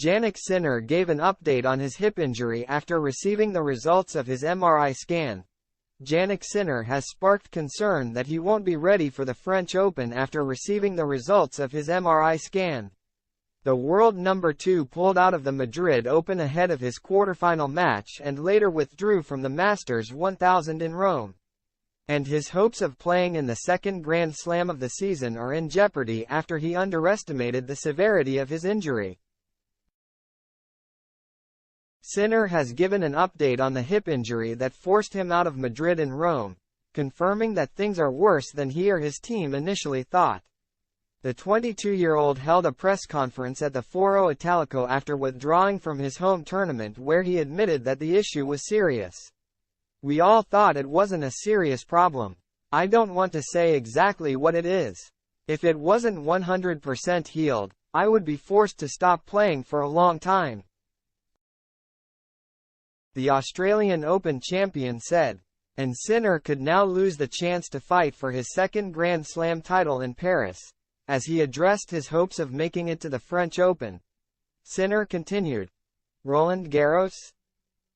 Jannik Sinner gave an update on his hip injury after receiving the results of his MRI scan. Jannik Sinner has sparked concern that he won't be ready for the French Open after receiving the results of his MRI scan. The world number 2 pulled out of the Madrid Open ahead of his quarterfinal match and later withdrew from the Masters 1000 in Rome. And his hopes of playing in the second Grand Slam of the season are in jeopardy after he underestimated the severity of his injury. Sinner has given an update on the hip injury that forced him out of Madrid and Rome, confirming that things are worse than he or his team initially thought. The 22-year-old held a press conference at the Foro Italico after withdrawing from his home tournament where he admitted that the issue was serious. "We all thought it wasn't a serious problem. I don't want to say exactly what it is. If it wasn't 100% healed, I would be forced to stop playing for a long time," the Australian Open champion said. And Sinner could now lose the chance to fight for his second Grand Slam title in Paris, as he addressed his hopes of making it to the French Open. Sinner continued, "Roland Garros?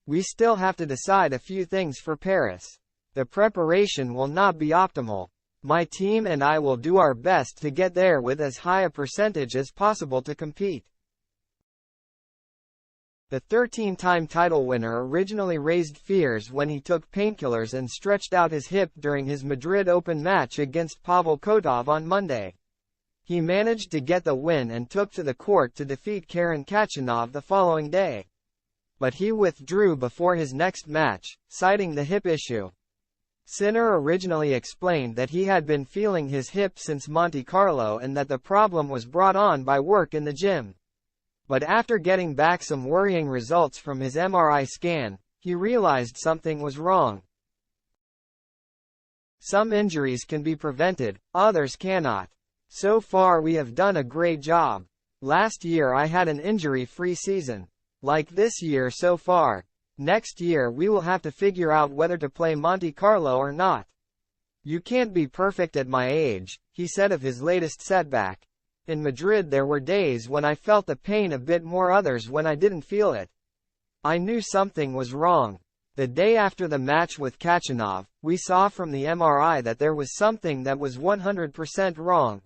We still have to decide a few things for Paris. The preparation will not be optimal. My team and I will do our best to get there with as high a percentage as possible to compete." The 13-time title winner originally raised fears when he took painkillers and stretched out his hip during his Madrid Open match against Pavel Kotov on Monday. He managed to get the win and took to the court to defeat Karen Khachanov the following day. But he withdrew before his next match, citing the hip issue. Sinner originally explained that he had been feeling his hip since Monte Carlo and that the problem was brought on by work in the gym. But after getting back some worrying results from his MRI scan, he realized something was wrong. "Some injuries can be prevented, others cannot. So far we have done a great job. Last year I had an injury-free season. Like this year so far. Next year we will have to figure out whether to play Monte Carlo or not. You can't be perfect at my age," he said of his latest setback. "In Madrid there were days when I felt the pain a bit more, others when I didn't feel it. I knew something was wrong. The day after the match with Khachanov, we saw from the MRI that there was something that was 100% wrong.